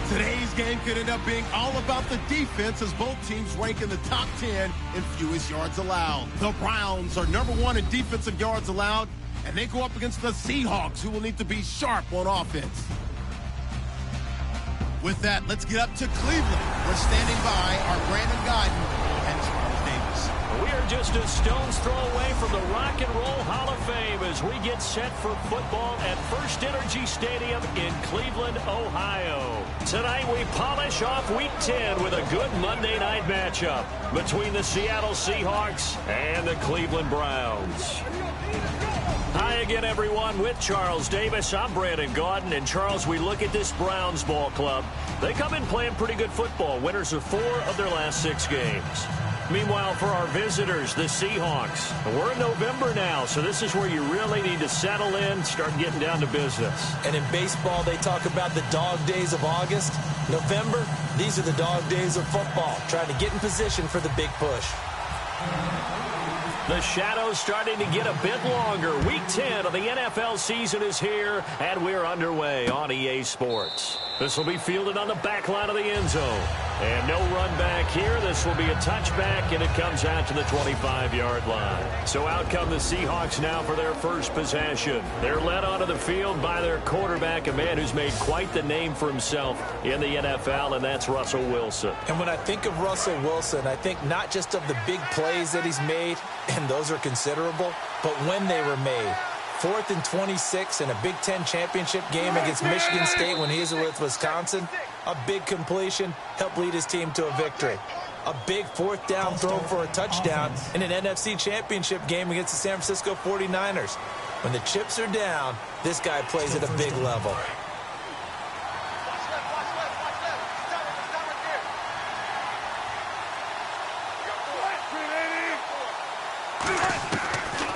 Today's game could end up being all about the defense as both teams rank in the top 10 in fewest yards allowed. The Browns are #1 in defensive yards allowed, and they go up against the Seahawks, who will need to be sharp on offense. With that, let's get up to Cleveland. We're standing by our Brandon Guyton and Charles Davis. We are just a stone's throw away from the Rock and Roll Hall of Fame as we get set for football at First Energy Stadium in Cleveland, Ohio. Tonight we polish off Week 10 with a good Monday night matchup between the Seattle Seahawks and the Cleveland Browns. Hi again, everyone. With Charles Davis, I'm Brandon Guyton. And Charles, we look at this Browns ball club. They come in playing pretty good football. Winners of 4 of their last 6 games. Meanwhile, for our visitors, the Seahawks, we're in November now, so this is where you really need to settle in, start getting down to business. And in baseball, they talk about the dog days of August. November, these are the dog days of football, trying to get in position for the big push. The shadow's starting to get a bit longer. Week 10 of the NFL season is here, and we're underway on EA Sports. This will be fielded on the back line of the end zone. And no run back here. This will be a touchback, and it comes out to the 25-yard line. So out come the Seahawks now for their first possession. They're led onto the field by their quarterback, a man who's made quite the name for himself in the NFL, and that's Russell Wilson. And when I think of Russell Wilson, I think not just of the big plays that he's made, and those are considerable, but when they were made. 4th and 26 in a Big Ten championship game against Michigan State when he was with Wisconsin. A big completion helped lead his team to a victory. A big 4th down throw for a touchdown in an NFC championship game against the San Francisco 49ers. When the chips are down, this guy plays at a big level.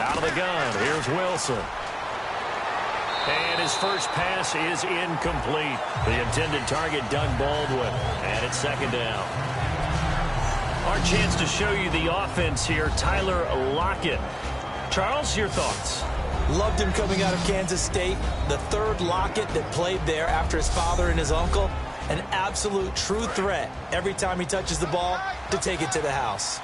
Out of the gun, here's Wilson. And his first pass is incomplete. The intended target, Doug Baldwin. And it's 2nd down. Our chance to show you the offense here, Tyler Lockett. Charles, your thoughts? Loved him coming out of Kansas State. The 3rd Lockett that played there after his father and his uncle. An absolute true threat every time he touches the ball to take it to the house.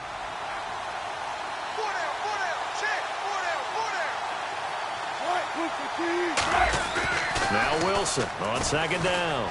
Now Wilson on 2nd down.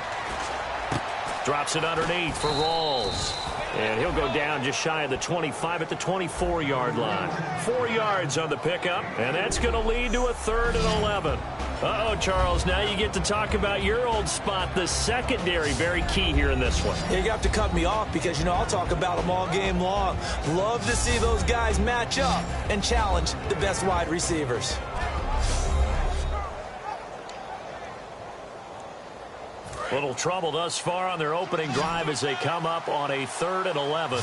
Drops it underneath for Rawls. And he'll go down just shy of the 25 at the 24-yard line. 4 yards on the pickup, and that's going to lead to a 3rd and 11. Uh-oh, Charles, now you get to talk about your old spot, the secondary. Very key here in this one. You have to cut me off because, you know, I'll talk about them all game long. Love to see those guys match up and challenge the best wide receivers. Little trouble thus far on their opening drive as they come up on a 3rd and 11.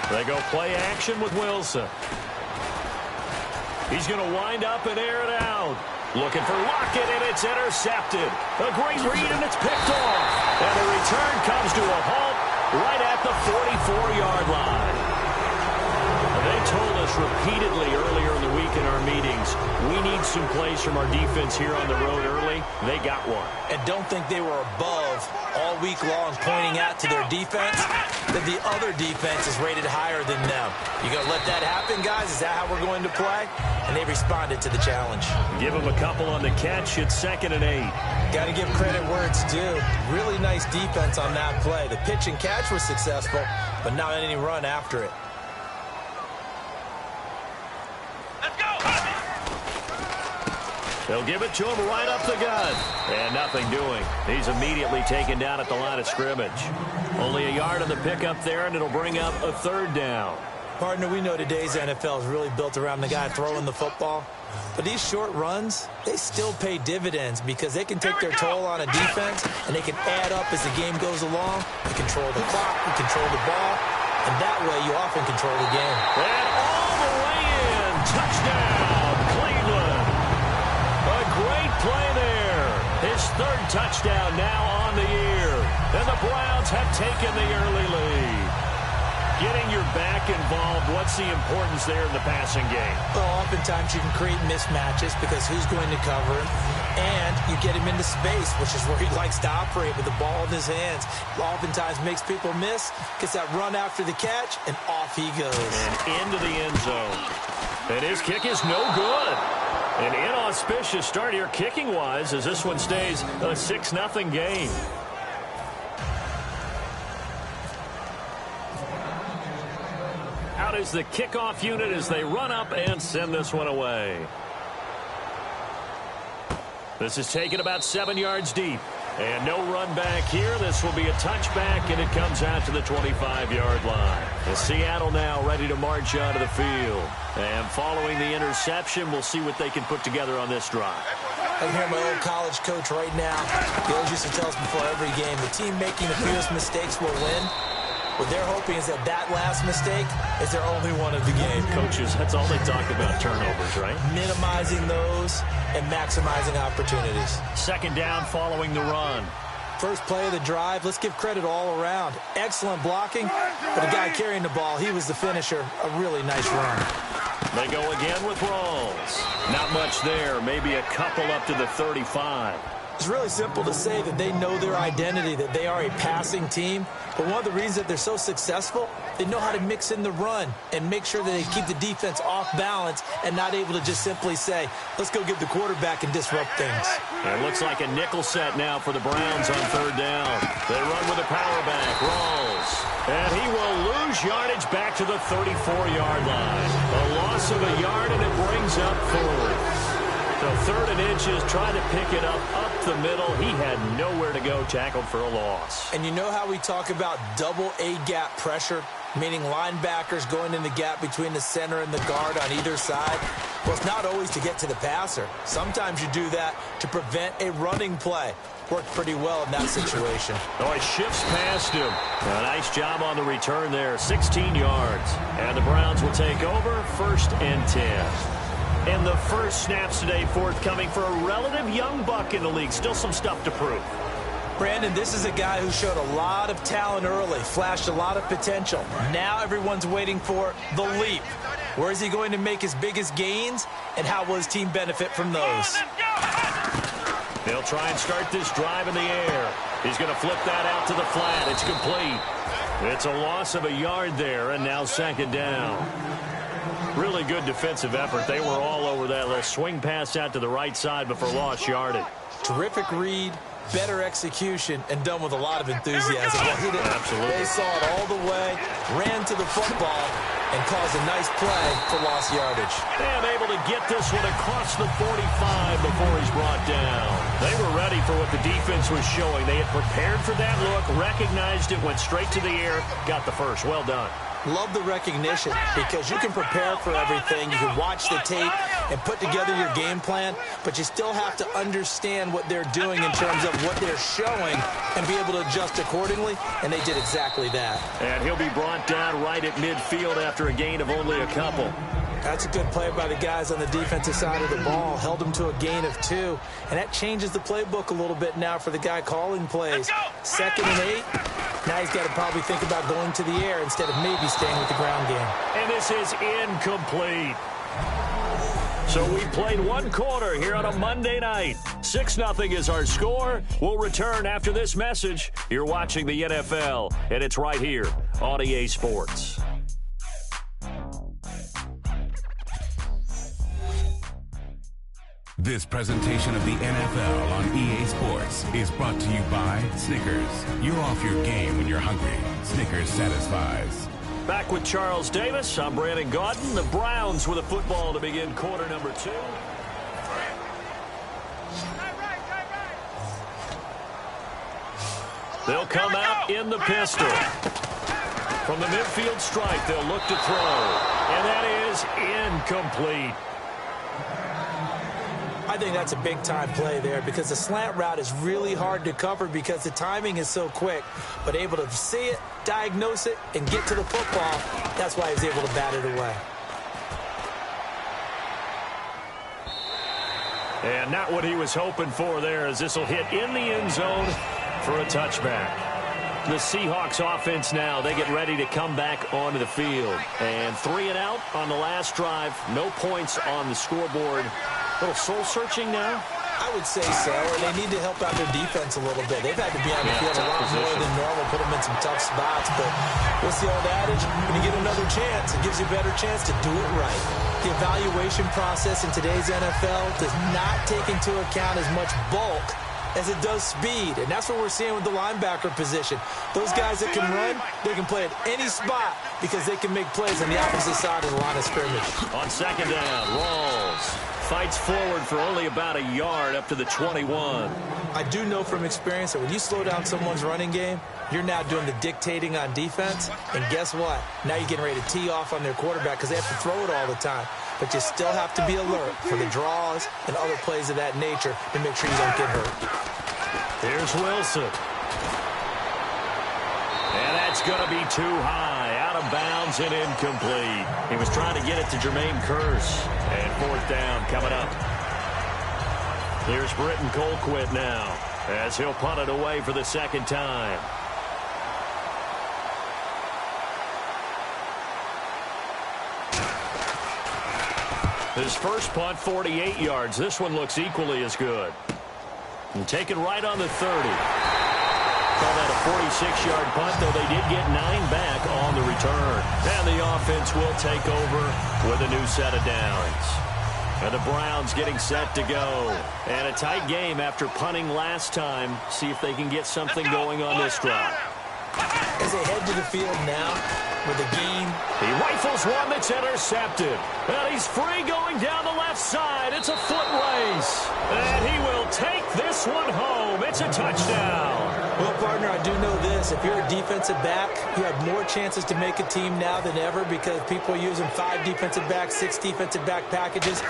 They go play action with Wilson. He's going to wind up and air it out. Looking for Lockett, and it's intercepted. A great read, and it's picked off. And the return comes to a halt right at the 44-yard line. They told us repeatedly earlier in the week in our meetings, we need some plays from our defense here on the road early. They got one. And don't think they were above all week long pointing out to their defense that the other defense is rated higher than them. You going to let that happen, guys? Is that how we're going to play? And they responded to the challenge. Give them a couple on the catch. It's 2nd and 8. Got to give credit where it's due. Really nice defense on that play. The pitch and catch was successful, but not any run after it. They'll give it to him right up the gut. And nothing doing. He's immediately taken down at the line of scrimmage. Only a yard on the pickup there, and it'll bring up a 3rd down. Partner, we know today's NFL is really built around the guy throwing the football. But these short runs, they still pay dividends because they can take their toll on a defense, and they can add up as the game goes along. You control the clock, you control the ball, and that way you often control the game. And all the way in. Touchdown, Cleveland. A great play there. His 3rd touchdown now on the year. And the Browns have taken the early lead. Getting your back involved, what's the importance there in the passing game? Well, oftentimes you can create mismatches because who's going to cover him, and you get him into space, which is where he likes to operate with the ball in his hands. Oftentimes makes people miss, gets that run after the catch, and off he goes. And into the end zone. And his kick is no good. An inauspicious start here kicking-wise as this one stays a 6-0 game. Out is the kickoff unit as they run up and send this one away. This is taken about 7 yards deep. And no run back here. This will be a touchback, and it comes out to the 25-yard line. And Seattle now ready to march out of the field. And following the interception, we'll see what they can put together on this drive. I can hear my old college coach right now. He always used to tell us before every game, the team making the fewest mistakes will win. What they're hoping is that last mistake is their only one of the game. Coaches, that's all they talk about, turnovers, right? Minimizing those and maximizing opportunities. Second down following the run. First play of the drive, let's give credit all around. Excellent blocking, but the guy carrying the ball, he was the finisher. A really nice run. They go again with Rawls. Not much there, maybe a couple up to the 35. It's really simple to say that they know their identity, that they are a passing team. But one of the reasons that they're so successful, they know how to mix in the run and make sure that they keep the defense off balance and not able to just simply say, let's go get the quarterback and disrupt things. It looks like a nickel set now for the Browns on third down. They run with a power back, Rawls. And he will lose yardage back to the 34-yard line. A loss of a yard, and it brings up fourth. So third and inches, trying to pick it up the middle. He had nowhere to go, tackled for a loss. And you know how we talk about double A-gap pressure, meaning linebackers going in the gap between the center and the guard on either side? Well, it's not always to get to the passer. Sometimes you do that to prevent a running play. Worked pretty well in that situation. Oh, he shifts past him. A nice job on the return there, 16 yards. And the Browns will take over, 1st and 10. And the first snaps today forthcoming for a relative young buck in the league. Still some stuff to prove. Brandon, this is a guy who showed a lot of talent early, flashed a lot of potential. Now everyone's waiting for the leap. Where is he going to make his biggest gains, and how will his team benefit from those? They'll try and start this drive in the air. He's going to flip that out to the flat. It's complete. It's a loss of a yard there, and now 2nd down. Really good defensive effort. They were all over that little swing pass out to the right side before lost yardage. Terrific read, better execution, and done with a lot of enthusiasm. Absolutely. They saw it all the way, ran to the football, and caused a nice play for lost yardage. And able to get this one across the 45 before he's brought down. They were ready for what the defense was showing. They had prepared for that look, recognized it, went straight to the air, got the first. Well done. Love the recognition because you can prepare for everything. You can watch the tape and put together your game plan, but you still have to understand what they're doing in terms of what they're showing and be able to adjust accordingly, and they did exactly that. And he'll be brought down right at midfield after a gain of only a couple. That's a good play by the guys on the defensive side of the ball. Held them to a gain of 2, and that changes the playbook a little bit now for the guy calling plays. 2nd and 8. Now he's got to probably think about going to the air instead of maybe staying with the ground game. And this is incomplete. So we played one quarter here on a Monday night. 6-0 is our score. We'll return after this message. You're watching the NFL, and it's right here on EA Sports. This presentation of the NFL on EA Sports is brought to you by Snickers. You're off your game when you're hungry. Snickers satisfies. Back with Charles Davis. I'm Brandon Gaudin. The Browns with a football to begin quarter number 2. They'll come out in the pistol. From the midfield strike, they'll look to throw. And that is incomplete. I think that's a big-time play there because the slant route is really hard to cover because the timing is so quick. But able to see it, diagnose it, and get to the football, that's why he was able to bat it away. And not what he was hoping for there as this will hit in the end zone for a touchback. The Seahawks offense now, they get ready to come back onto the field. And 3 and out on the last drive. No points on the scoreboard. A little soul-searching now? I would say so, and they need to help out their defense a little bit. They've had to be on the field a lot more than normal, put them in some tough spots. But what's the old adage? When you get another chance, it gives you a better chance to do it right. The evaluation process in today's NFL does not take into account as much bulk as it does speed, and that's what we're seeing with the linebacker position. Those guys that can run, they can play at any spot because they can make plays on the opposite side of the line of scrimmage. On second down, Rawls fights forward for only about a yard up to the 21. I do know from experience that when you slow down someone's running game, you're now doing the dictating on defense, and guess what? Now you're getting ready to tee off on their quarterback because they have to throw it all the time. But you still have to be alert for the draws and other plays of that nature to make sure you don't get hurt. Here's Wilson. And that's going to be too high. Out of bounds and incomplete. He was trying to get it to Jermaine Kearse. And 4th down coming up. Here's Britton Colquitt now as he'll punt it away for the second time. His first punt, 48 yards. This one looks equally as good. And taken right on the 30. Call that a 46-yard punt, though they did get 9 back on the return. And the offense will take over with a new set of downs. And the Browns getting set to go. And a tight game after punting last time. See if they can get something going on this drive. As they head to the field now with a gain. He rifles one that's intercepted. And he's free going down the left side. It's a foot race. And he will take this one home. It's a touchdown. Well, partner, I do know this. If you're a defensive back, you have more chances to make a team now than ever because people are using 5 defensive backs, 6 defensive back packages.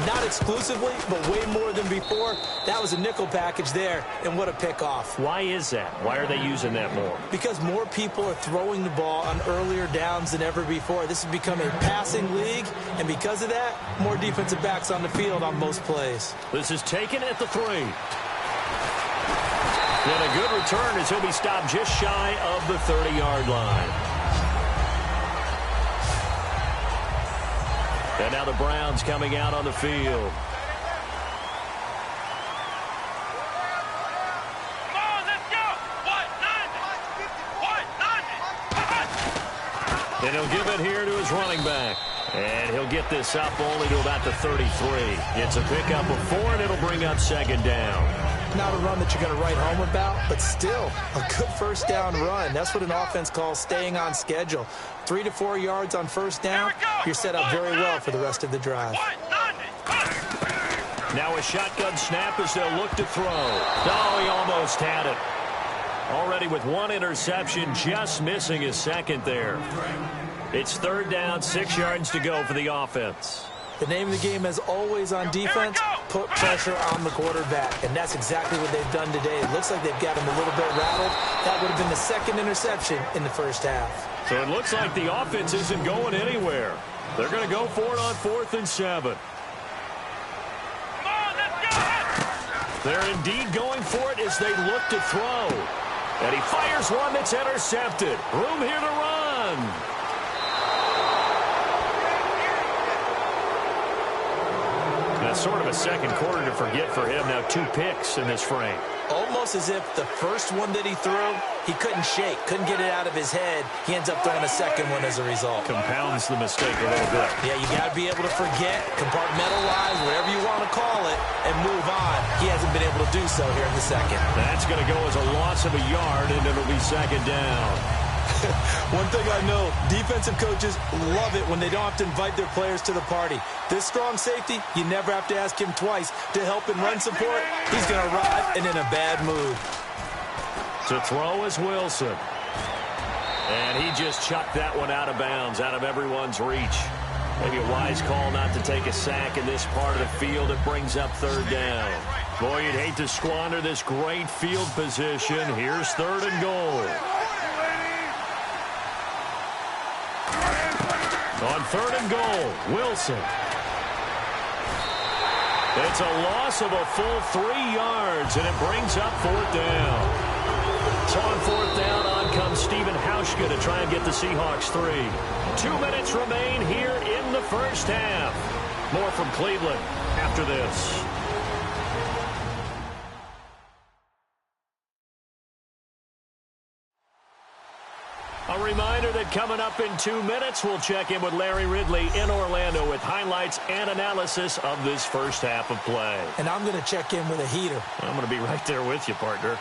Not exclusively, but way more than before. That was a nickel package there, and what a pickoff. Why is that? Why are they using that more? Because more people are throwing the ball on earlier downs than ever before. This has become a passing league, and because of that, more defensive backs on the field on most plays. This is taken at the 3. And a good return as he'll be stopped just shy of the 30-yard line. And now the Browns coming out on the field. And he'll give it here to his running back. And he'll get this up only to about the 33. It's a pickup of 4, and it'll bring up second down. Not a run that you're going to write home about, but still a good first down run. That's what an offense calls staying on schedule. 3 to 4 yards on first down, you're set up very well for the rest of the drive. Now a shotgun snap as they'll look to throw. Oh, he almost had it. Already with 1 interception, just missing his second there. It's 3rd down, 6 yards to go for the offense. The name of the game, as always on defense, put pressure on the quarterback. And that's exactly what they've done today. It looks like they've got him a little bit rattled. That would have been the 2nd interception in the first half. So it looks like the offense isn't going anywhere. They're going to go for it on 4th and 7. They're indeed going for it as they look to throw. And he fires one that's intercepted. Room here to run. That's sort of a second quarter to forget for him. Now 2 picks in this frame. Almost as if the first one that he threw, he couldn't shake, couldn't get it out of his head. He ends up throwing a second one as a result. Compounds the mistake a little bit. Yeah, you got to be able to forget, compartmentalize, whatever you want to call it, and move on. He hasn't been able to do so here in the second. That's going to go as a loss of a yard, and it'll be second down. One thing I know, defensive coaches love it when they don't have to invite their players to the party. This strong safety, you never have to ask him twice to help in run support. He's going to arrive and in a bad mood. To throw is Wilson. And he just chucked that one out of bounds, out of everyone's reach. Maybe a wise call not to take a sack in this part of the field. It brings up 3rd down. Boy, you'd hate to squander this great field position. Here's 3rd and goal. On 3rd and goal, Wilson. It's a loss of a full 3 yards, and it brings up 4th down. So on fourth down, on comes Stephen Hauschka to try and get the Seahawks 3. 2 minutes remain here in the first half. More from Cleveland after this. A reminder that coming up in 2 minutes, we'll check in with Larry Ridley in Orlando with highlights and analysis of this first half of play. And I'm going to check in with a heater. I'm going to be right there with you, partner.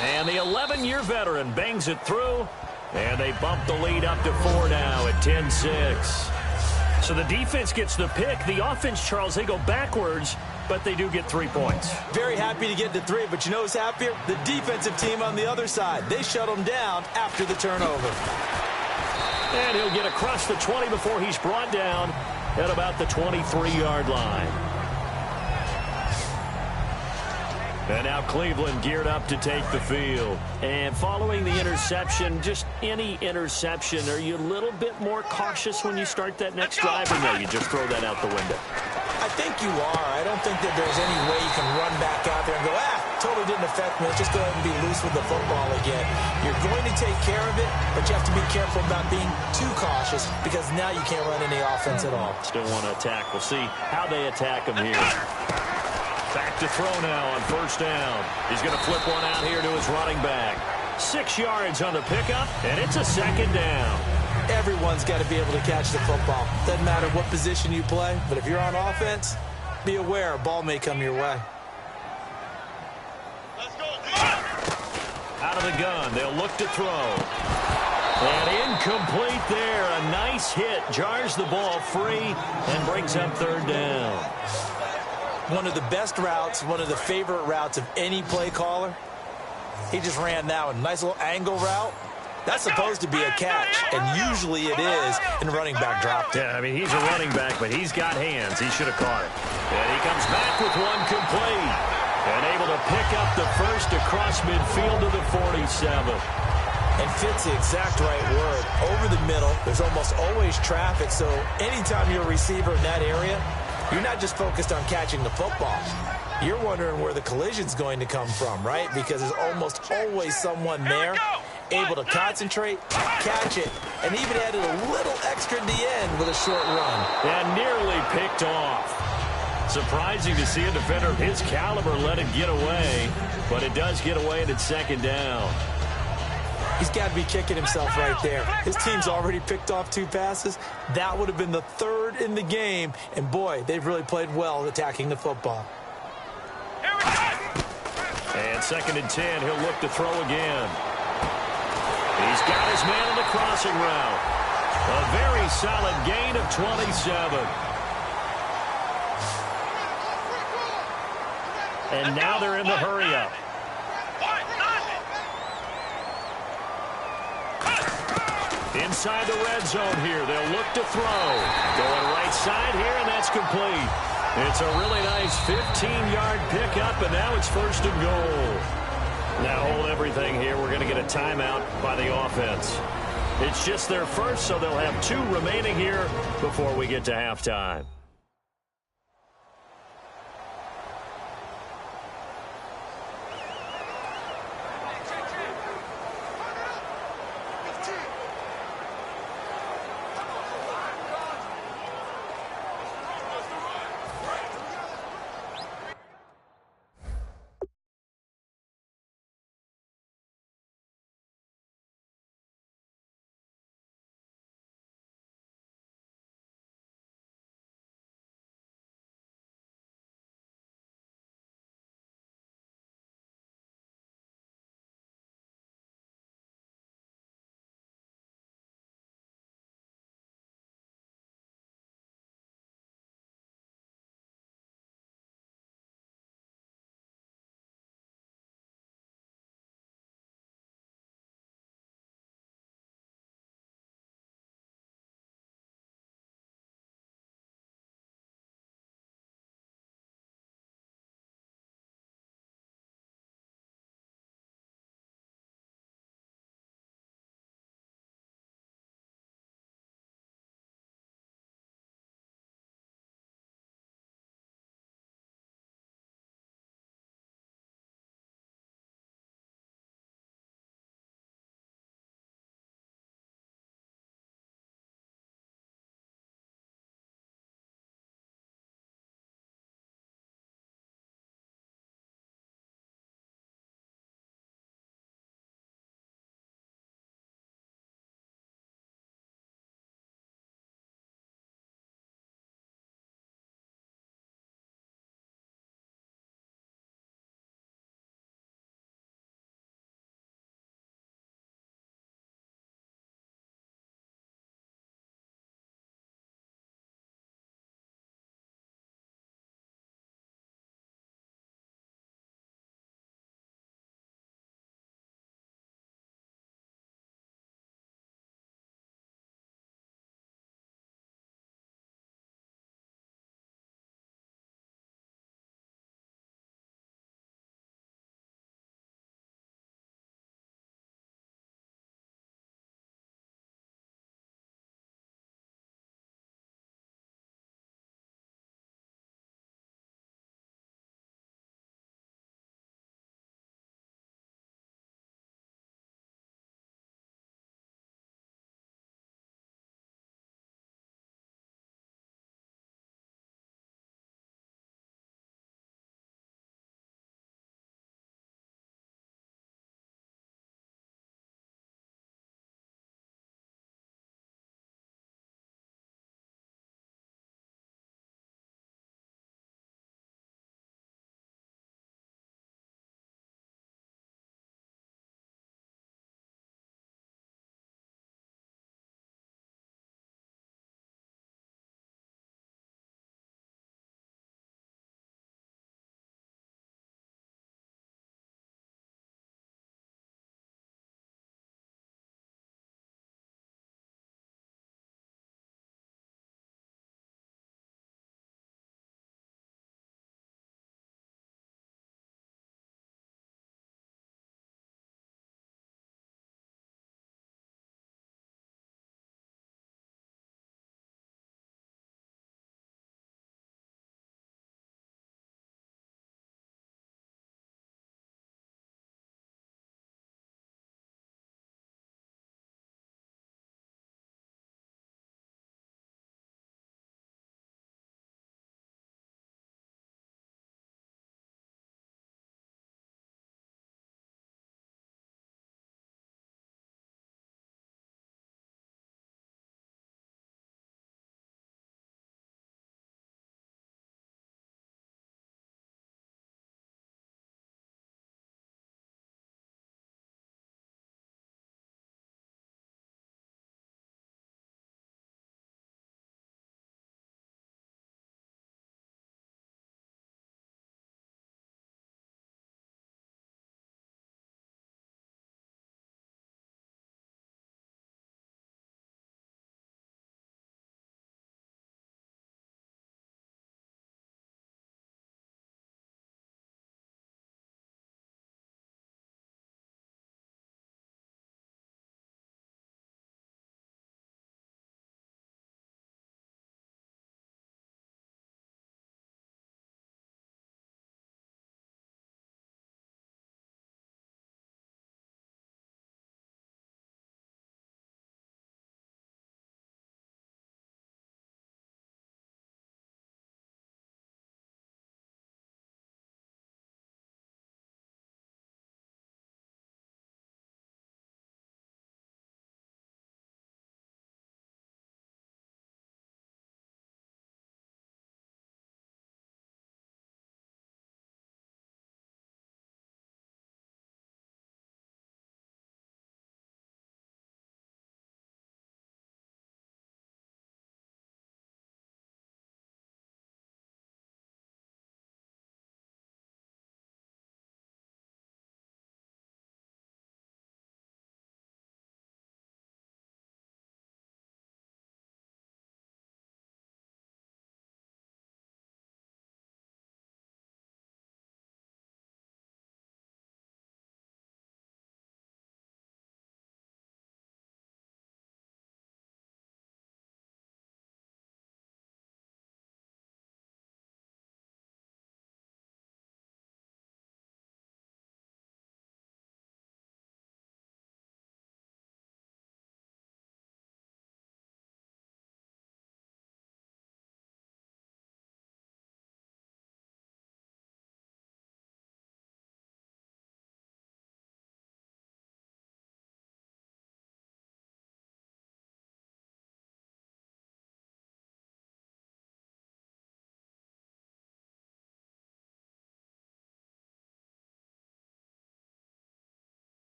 And the 11-year veteran bangs it through, and they bump the lead up to 4 now at 10-6. So the defense gets the pick. The offense, Charles, they go backwards, but they do get 3 points. Very happy to get the 3, but you know who's happier? The defensive team on the other side. They shut them down after the turnover. And he'll get across the 20 before he's brought down at about the 23-yard line. And now Cleveland geared up to take the field. And following the interception, just any interception, are you a little bit more cautious when you start that next drive, or no, you just throw that out the window? I think you are. I don't think that there's any way you can run back out there and go, totally didn't affect me. Let's just go ahead and be loose with the football again. You're going to take care of it, but you have to be careful about being too cautious because now you can't run any offense at all. Still want to attack. We'll see how they attack him here. Back to throw now on first down. He's going to flip one out here to his running back. 6 yards on the pickup, and it's a second down. Everyone's got to be able to catch the football. Doesn't matter what position you play, but if you're on offense, be aware a ball may come your way. Out of the gun, they'll look to throw. And incomplete there. A nice hit. Jars the ball free and brings up third down. One of the best routes, one of the favorite routes of any play caller. He just ran that one. Nice little angle route. That's supposed to be a catch, and usually it is in running back drop. Yeah, I mean, he's a running back, but he's got hands. He should have caught it. And he comes back with one complete. And able to pick up the first across midfield to the 47. And fits the exact right word. Over the middle, there's almost always traffic, so anytime you're a receiver in that area, you're not just focused on catching the football. You're wondering where the collision's going to come from, right? Because there's almost always someone there able to concentrate, catch it, and even added a little extra at the end with a short run. And nearly picked off. Surprising to see a defender of his caliber let it get away, but it does get away and it's second down. He's got to be kicking himself right there. His team's already picked off 2 passes. That would have been the 3rd in the game. And, boy, they've really played well attacking the football. And second and 10, he'll look to throw again. He's got his man on the crossing route. A very solid gain of 27. And now they're in the hurry-up. Inside the red zone here. They'll look to throw. Going right side here, and that's complete. It's a really nice 15-yard pickup, and now it's first and goal. Now hold everything here. We're going to get a timeout by the offense. It's just their first, so they'll have 2 remaining here before we get to halftime.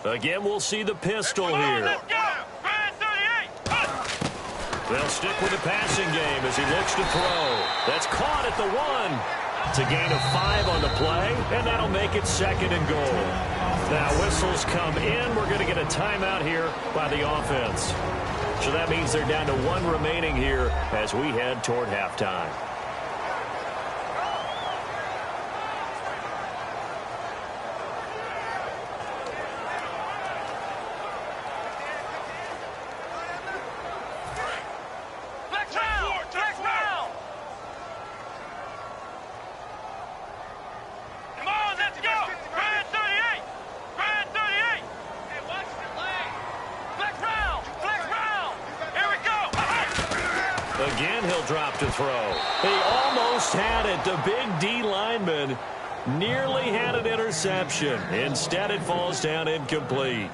Again, we'll see the pistol here. They'll stick with the passing game as he looks to throw. That's caught at the 1. It's a gain of 5 on the play, and that'll make it 2nd and goal. Now whistles come in. We're going to get a timeout here by the offense. So that means they're down to 1 remaining here as we head toward halftime. Again, he'll drop to throw. He almost had it. The big D lineman nearly had an interception. Instead, it falls down incomplete.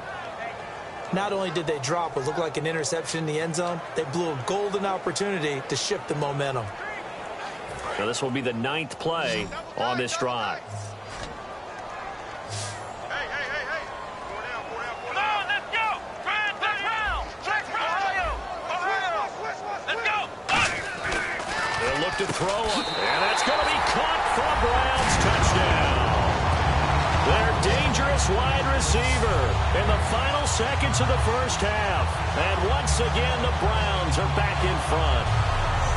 Not only did they drop what looked like an interception in the end zone, they blew a golden opportunity to shift the momentum. So this will be the 9th play on this drive. To throw, and that's going to be caught for a Browns touchdown. Their dangerous wide receiver in the final seconds of the first half. And once again, the Browns are back in front.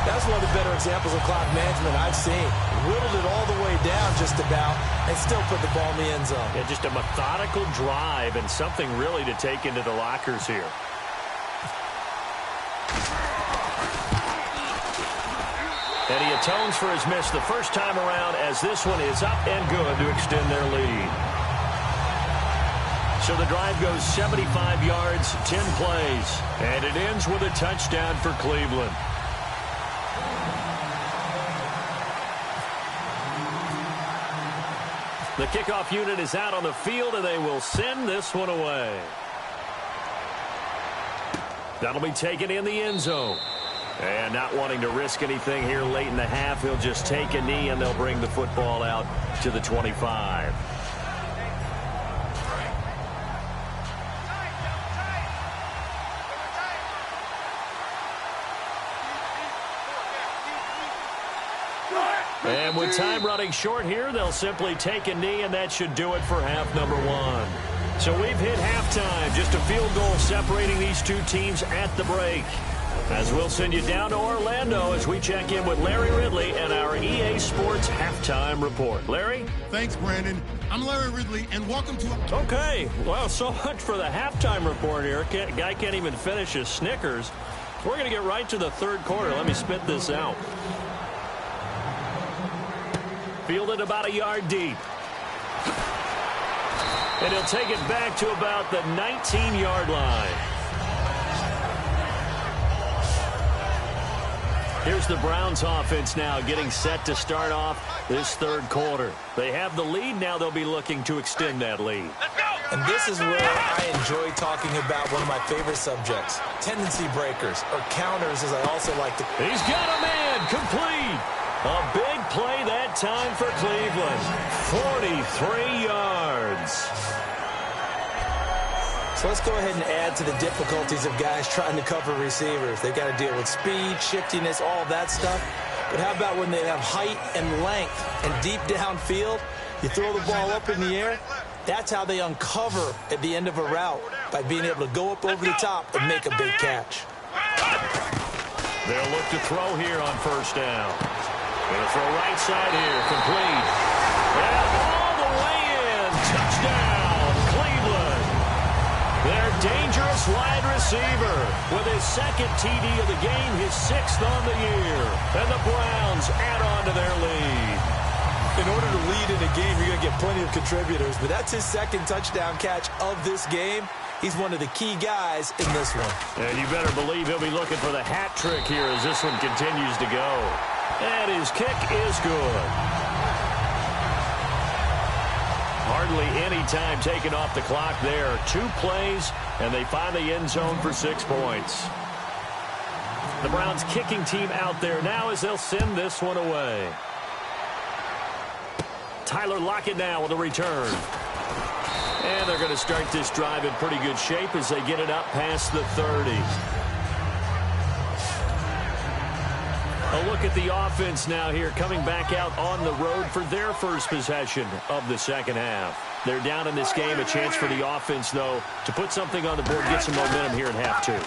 That's one of the better examples of clock management I've seen. Whittled it all the way down just about and still put the ball in the end zone. Yeah, just a methodical drive and something really to take into the lockers here. And he atones for his miss the first time around as this one is up and good to extend their lead. So the drive goes 75 yards, 10 plays, and it ends with a touchdown for Cleveland. The kickoff unit is out on the field, and they will send this one away. That'll be taken in the end zone. And not wanting to risk anything here late in the half, he'll just take a knee, and they'll bring the football out to the 25. And with time running short here, they'll simply take a knee, and that should do it for half number 1. So we've hit halftime. Just a field goal separating these two teams at the break. As we'll send you down to Orlando as we check in with Larry Ridley and our EA Sports Halftime Report. Larry? Thanks, Brandon. I'm Larry Ridley, and welcome to... Okay. Well, so much for the halftime report here. Guy can't even finish his Snickers. We're going to get right to the third quarter. Let me spit this out. Fielded about a yard deep. And he'll take it back to about the 19-yard line. Here's the Browns offense now getting set to start off this third quarter. They have the lead. Now they'll be looking to extend that lead. And this is where I enjoy talking about one of my favorite subjects, tendency breakers, or counters, as I also like to... He's got a man complete. A big play that time for Cleveland. 43 yards. So let's go ahead and add to the difficulties of guys trying to cover receivers. They've got to deal with speed, shiftiness, all that stuff. But how about when they have height and length and deep downfield? You throw the ball up in the air. That's how they uncover at the end of a route, by being able to go up over the top and make a big catch. They'll look to throw here on first down. Going to throw right side here, complete. And all the way in. Touchdown, Cleveland. Their dangerous wide receiver with his second TD of the game, his 6th on the year. And the Browns add on to their lead. In order to lead in a game, you're going to get plenty of contributors, but that's his second touchdown catch of this game. He's one of the key guys in this one. And you better believe he'll be looking for the hat trick here as this one continues to go. And his kick is good. Hardly any time taken off the clock there. 2 plays, and they find the end zone for 6 points. The Browns kicking team out there now as they'll send this one away. Tyler Lockett now with a return. And they're going to start this drive in pretty good shape as they get it up past the 30. A look at the offense now here, coming back out on the road for their first possession of the second half. They're down in this game. A chance for the offense, though, to put something on the board, get some momentum here in half two.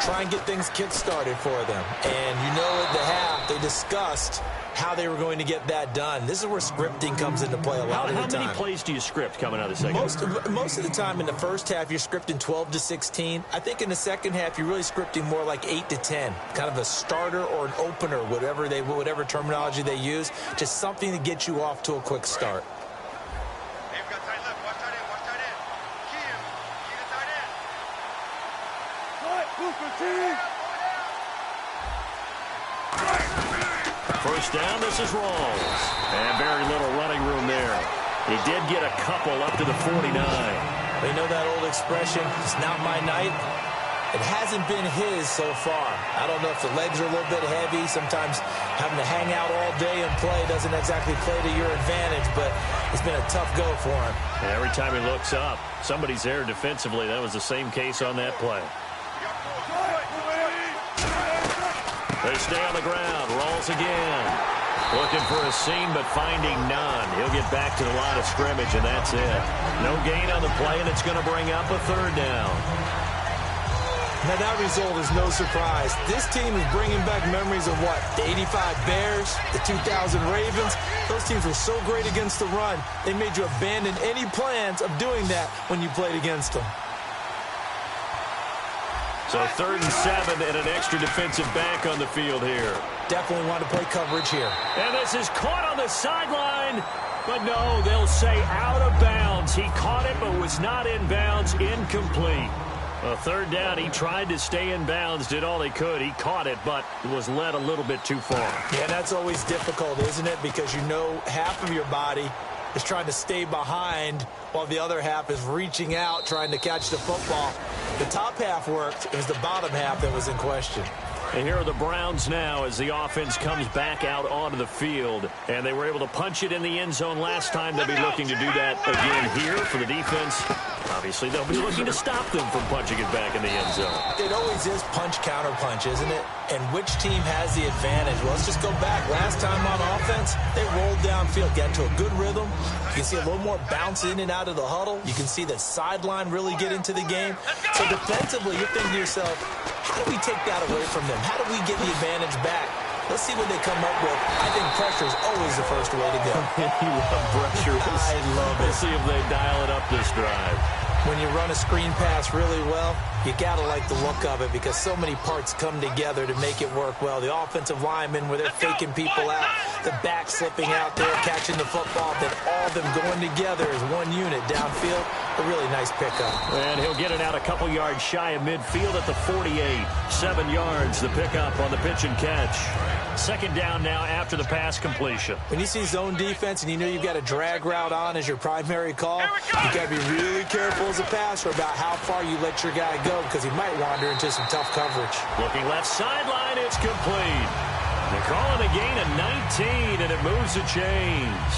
Try and get things kick-started for them. And you know at the half, they discussed how they were going to get that done. This is where scripting comes into play a lot of the time. How many plays do you script coming out of the second half? Most of the time in the first half, you're scripting 12 to 16. I think in the second half, you're really scripting more like 8 to 10. Kind of a starter or an opener, whatever terminology they use. Just something to get you off to a quick start. First down, this is Rawls. And very little running room there. He did get a couple up to the 49. They know that old expression, it's not my night. It hasn't been his so far. I don't know if the legs are a little bit heavy. Sometimes having to hang out all day and play doesn't exactly play to your advantage, but it's been a tough go for him. And every time he looks up, somebody's there defensively. That was the same case on that play. They stay on the ground. Rawls again. Looking for a seam, but finding none. He'll get back to the line of scrimmage, and that's it. No gain on the play, and it's going to bring up a third down. Now, that result is no surprise. This team is bringing back memories of what? The 85 Bears, the 2000 Ravens. Those teams were so great against the run, they made you abandon any plans of doing that when you played against them. So 3rd and 7 and an extra defensive back on the field here. Definitely want to play coverage here. And this is caught on the sideline. But no, they'll say out of bounds. He caught it but was not in bounds. Incomplete. A third down, he tried to stay in bounds, did all he could. He caught it, but was led a little bit too far. Yeah, that's always difficult, isn't it? Because you know half of your body is trying to stay behind while the other half is reaching out, trying to catch the football. The top half worked. It was the bottom half that was in question. And here are the Browns now as the offense comes back out onto the field. And they were able to punch it in the end zone last time. They'll be looking to do that again here for the defense. Obviously, they'll be looking to stop them from punching it back in the end zone. It always is punch-counter-punch, isn't it? And which team has the advantage? Well, let's just go back. Last time on offense, they rolled downfield, got into a good rhythm. You can see a little more bounce in and out of the huddle. You can see the sideline really get into the game. So defensively, you're thinking to yourself, how do we take that away from them? How do we get the advantage back? Let's see what they come up with. I think pressure is always the first way to go. You love pressure. I love it. We'll see if they dial it up this drive. When you run a screen pass really well, you got to like the look of it because so many parts come together to make it work well. The offensive linemen where they're faking people out, the back slipping out there, catching the football, then all of them going together as one unit downfield. A really nice pickup. And he'll get it out a couple yards shy of midfield at the 48. 7 yards, the pickup on the pitch and catch. Second down now after the pass completion. When you see zone defense and you know you've got a drag route on as your primary call, you've got to be really careful as a passer about how far you let your guy go because he might wander into some tough coverage. Looking left sideline, it's complete. They're calling a gain of 19, and it moves the chains.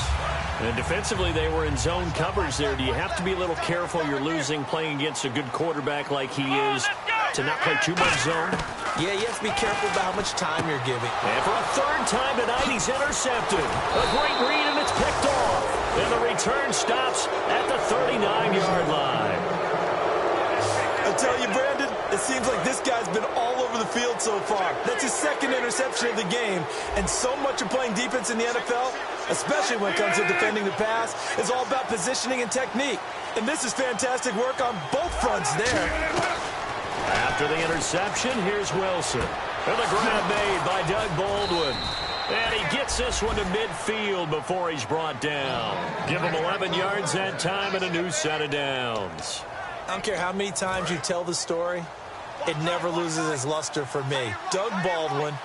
And defensively, they were in zone coverage there. Do you have to be a little careful? You're losing playing against a good quarterback like he is to not play too much zone? Yeah, you have to be careful about how much time you're giving. And for a third time tonight, he's intercepted. A great read, and it's picked off. And the return stops at the 39-yard line. I tell you, Brandon, it seems like this guy's been all over the field so far. That's his second interception of the game. And so much of playing defense in the NFL, especially when it comes to defending the pass, is all about positioning and technique. And this is fantastic work on both fronts there. After the interception, here's Wilson. And the grab made by Doug Baldwin. And he gets this one to midfield before he's brought down. Give him 11 yards that time and a new set of downs. I don't care how many times you tell the story, it never loses its luster for me. Doug Baldwin,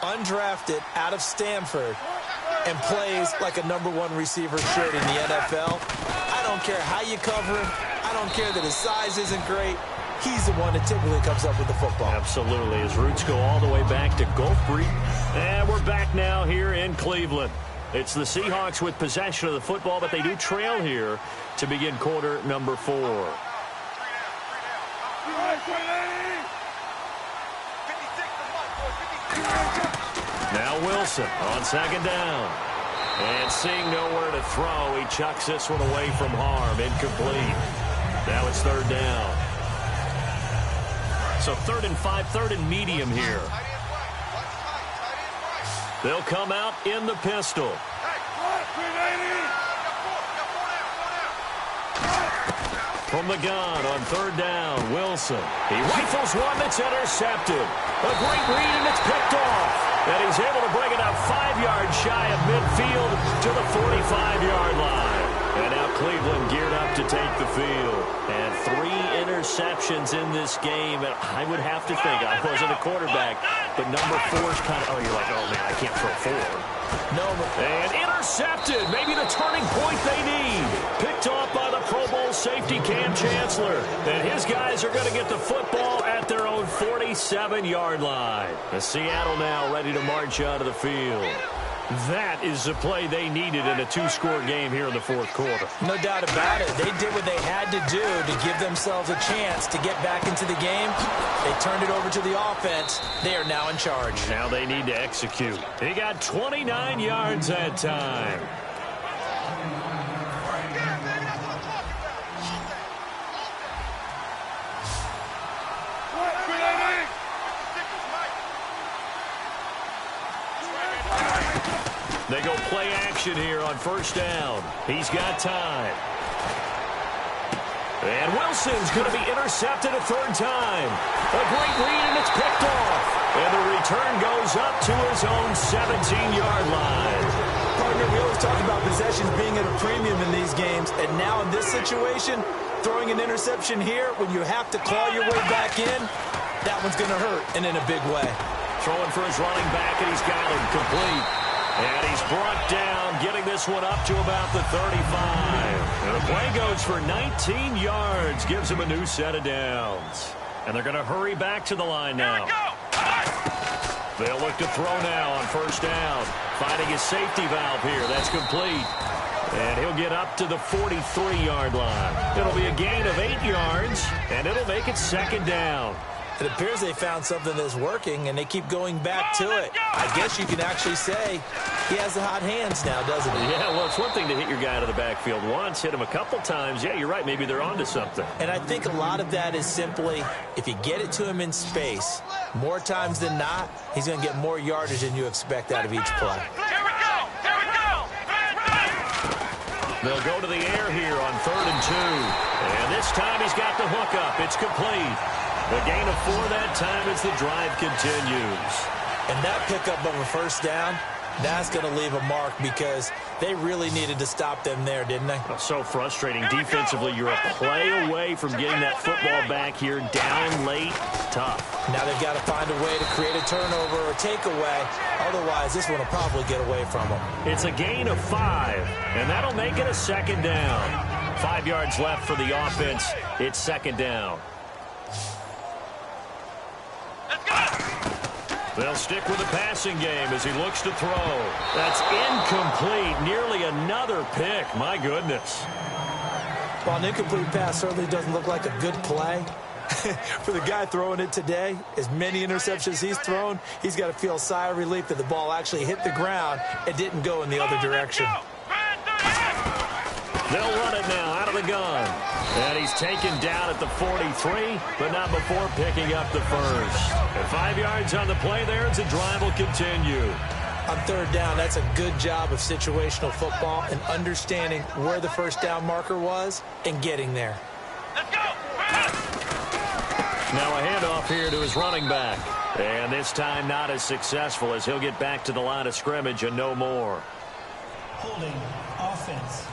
undrafted out of Stanford, and plays like a #1 receiver should in the NFL. I don't care how you cover him. I don't care that his size isn't great. He's the one that typically comes up with the football. Absolutely. His roots go all the way back to Gulf Breed. And we're back now here in Cleveland. It's the Seahawks with possession of the football, but they do trail here to begin quarter number 4. Now Wilson on second down. And seeing nowhere to throw, he chucks this one away from harm. Incomplete. Now it's third down. So 3rd and 5, 3rd and medium here. They'll come out in the pistol. From the gun on third down, Wilson. He rifles one that's intercepted. A great read, and it's picked off. And he's able to bring it up 5 yards shy of midfield to the 45-yard line. And now Cleveland geared up to take the field. And 3 interceptions in this game. And I would have to think, I wasn't a quarterback, but number 4's kind of, you're like, oh, man, I can't throw 4. No. And intercepted. Maybe the turning point they need. Picked off by the Pro Bowl safety Cam Chancellor. And his guys are going to get the football at their own 47-yard line. And Seattle now ready to march out of the field. That is the play they needed in a 2-score game here in the 4th quarter. No doubt about it. They did what they had to do to give themselves a chance to get back into the game. They turned it over to the offense. They are now in charge. Now they need to execute. He got 29 yards that time. They go play action here on first down. He's got time. And Wilson's going to be intercepted a 3rd time. A great read, and it's picked off. And the return goes up to his own 17-yard line. Partner, we always talk about possessions being at a premium in these games. And now in this situation, throwing an interception here when you have to claw your way back in, that one's going to hurt, and in a big way. Throwing for his running back, and he's got him complete. And he's brought down, getting this one up to about the 35. And the play goes for 19 yards, gives him a new set of downs. And they're going to hurry back to the line now. They'll look to throw now on first down. Finding his safety valve here. That's complete. And he'll get up to the 43-yard line. It'll be a gain of 8 yards, and it'll make it second down. It appears they found something that's working, and they keep going back to it. I guess you can actually say he has the hot hands now, doesn't he? Yeah, well, it's one thing to hit your guy out of the backfield once, hit him a couple times. Yeah, you're right. Maybe they're onto something. And I think a lot of that is simply if you get it to him in space, more times than not, he's going to get more yardage than you expect out of each play. Here we go! Here we go! They'll go to the air here on 3rd and 2. And this time he's got the hookup. It's complete. The gain of 4 that time as the drive continues. And that pickup of a first down, that's going to leave a mark because they really needed to stop them there, didn't they? So frustrating. Defensively, you're a play away from getting that football back here down late. Tough. Now they've got to find a way to create a turnover or takeaway. Otherwise, this one will probably get away from them. It's a gain of 5, and that'll make it a second down. 5 yards left for the offense. It's second down. They'll stick with the passing game as he looks to throw. That's incomplete. Nearly another pick. My goodness. While an incomplete pass certainly doesn't look like a good play, for the guy throwing it today, as many interceptions he's thrown, he's got to feel a sigh of relief that the ball actually hit the ground and didn't go in the other direction. They'll run it now out of the gun. And he's taken down at the 43, but not before picking up the first. And 5 yards on the play there as the drive will continue. On third down, that's a good job of situational football and understanding where the first down marker was and getting there. Let's go! Now a handoff here to his running back. And this time not as successful as he'll get back to the line of scrimmage and no more. Holding offense.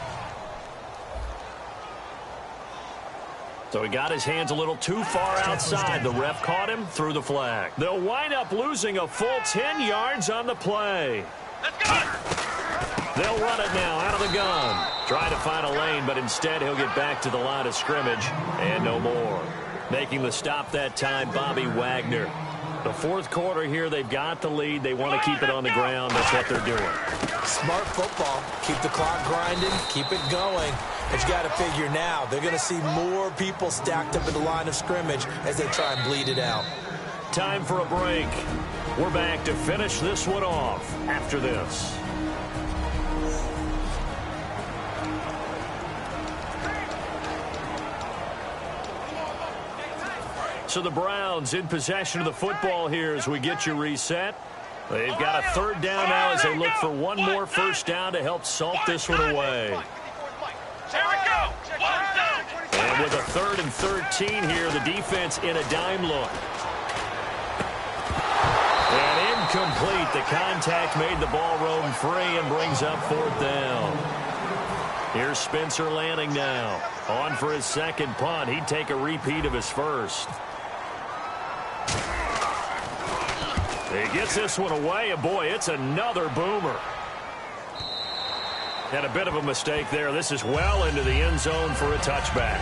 So he got his hands a little too far outside. The ref caught him, threw the flag. They'll wind up losing a full 10 yards on the play. Let's go! They'll run it now out of the gun. Try to find a lane, but instead he'll get back to the line of scrimmage and no more. Making the stop that time, Bobby Wagner. The fourth quarter here, they've got the lead. They want to keep it on the ground. That's what they're doing. Smart football. Keep the clock grinding. Keep it going. But you got to figure now, they're going to see more people stacked up at the line of scrimmage as they try and bleed it out. Time for a break. We're back to finish this one off after this. So the Browns in possession of the football here as we get you reset. They've got a third down now as they look for one more first down to help salt this one away. And with a 3rd and 13 here, the defense in a dime look. And incomplete. The contact made the ball roam free and brings up 4th down. Here's Spencer Lanning now. On for his second punt. He'd take a repeat of his first. He gets this one away, and boy, it's another boomer. Had a bit of a mistake there. This is well into the end zone for a touchback.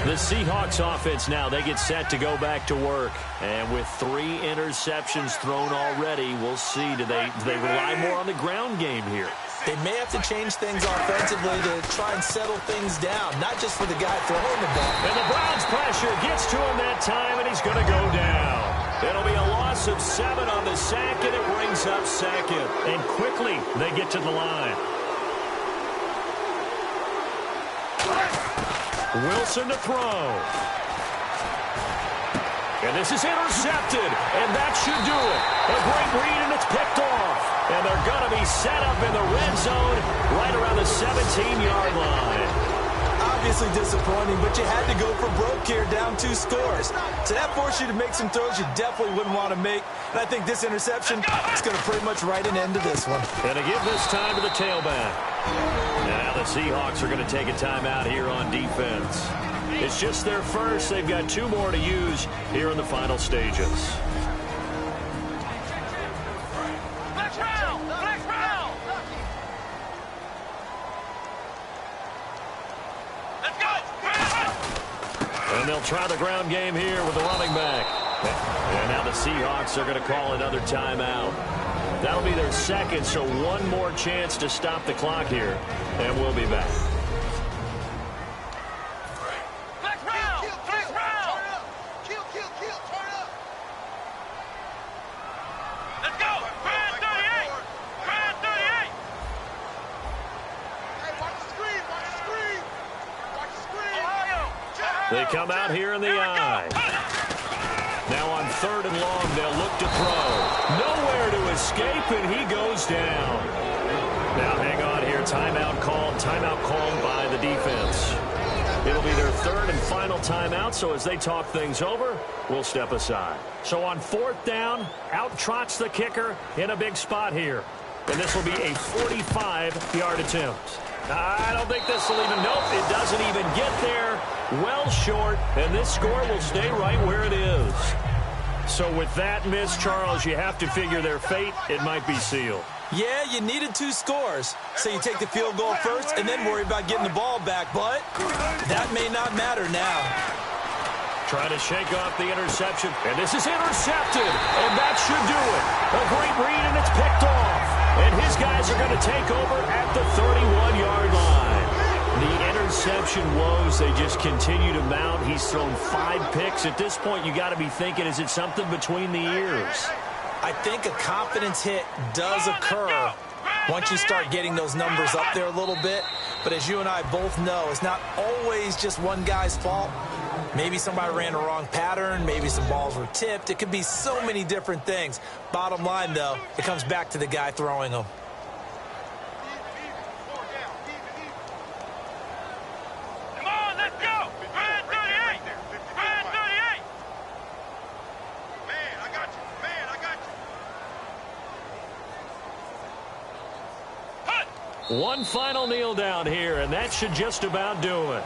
The Seahawks offense now, they get set to go back to work. And with 3 interceptions thrown already, we'll see. Do they rely more on the ground game here? They may have to change things offensively to try and settle things down, not just for the guy throwing the ball. And the Browns pressure gets to him that time, and he's going to go down. It'll be a loss of 7 on the sack, and it brings up 2nd. And quickly, they get to the line. Wilson to throw. And this is intercepted, and that should do it. A great read, and it's picked off. And they're going to be set up in the red zone right around the 17-yard line. Obviously disappointing, but you had to go for broke here, down 2 scores. So that forced you to make some throws you definitely wouldn't want to make. And I think this interception is going to pretty much write an end to this one. And to give this time to the tailback. Now the Seahawks are going to take a timeout here on defense. It's just their first. They've got 2 more to use here in the final stages. And they'll try the ground game here with the running back. And now the Seahawks are going to call another timeout. That'll be their second, so one more chance to stop the clock here. And we'll be back. They come out here in the eye. Now on 3rd and long, they'll look to throw. Nowhere to escape, and he goes down. Now hang on here. Timeout called by the defense. It'll be their 3rd and final timeout, so as they talk things over, we'll step aside. So on 4th down, out trots the kicker in a big spot here. And this will be a 45-yard attempt. I don't think this will even, nope, it doesn't even get there. Well short, and this score will stay right where it is. So with that miss, Charles, you have to figure their fate. It might be sealed. Yeah, you needed 2 scores. So you take the field goal first and then worry about getting the ball back. But that may not matter now. Trying to shake off the interception. And this is intercepted. And that should do it. A great read, and it's picked off. And his guys are going to take over at the 31-yard line. The interception woes, they just continue to mount. He's thrown 5 picks. At this point, you got to be thinking, is it something between the ears? I think a confidence hit does occur once you start getting those numbers up there a little bit. But as you and I both know, it's not always just one guy's fault. Maybe somebody ran a wrong pattern. Maybe some balls were tipped. It could be so many different things. Bottom line, though, it comes back to the guy throwing them. Come on, let's go! Red 38! Red 38! Man, I got you. Man, I got you. Hut! One final kneel down here, and that should just about do it.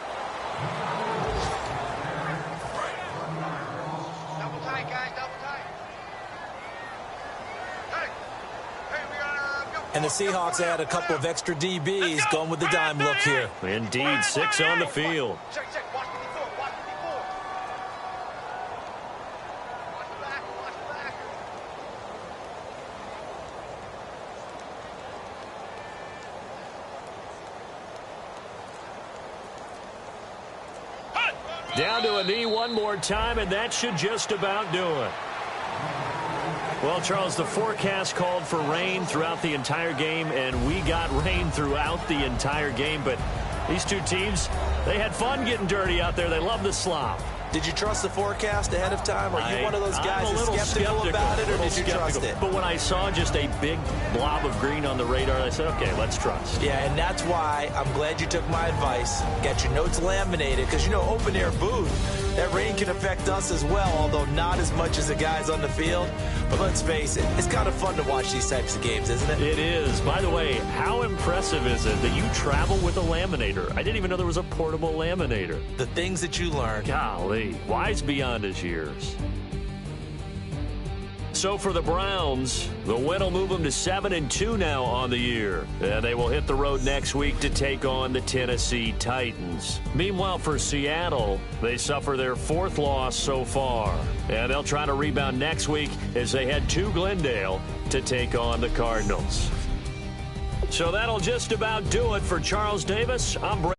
Double tight, guys, double tight. Hey, we gotta go. And the Seahawks add a couple of extra DBs going with the dime look here. Indeed, 6 on the field. Check, watch 54, watch 54. Watch the back, watch the back. Down to a knee one more time, and that should just about do it. Well, Charles, the forecast called for rain throughout the entire game, and we got rain throughout the entire game. But these two teams, they had fun getting dirty out there. They love the slop. Did you trust the forecast ahead of time? Are you one of those guys that's skeptical about it, or did you trust it? But when I saw just a big blob of green on the radar, I said, okay, let's trust. Yeah, and that's why I'm glad you took my advice. Got your notes laminated, because, you know, open-air booth, that rain can affect us as well, although not as much as the guys on the field. But let's face it, it's kind of fun to watch these types of games, isn't it? It is. By the way, how impressive is it that you travel with a laminator? I didn't even know there was a portable laminator. The things that you learn. Golly, wise beyond his years. So for the Browns, the win will move them to 7-2 now on the year. And they will hit the road next week to take on the Tennessee Titans. Meanwhile, for Seattle, they suffer their 4th loss so far. And they'll try to rebound next week as they head to Glendale to take on the Cardinals. So that'll just about do it for Charles Davis. I'm Brady.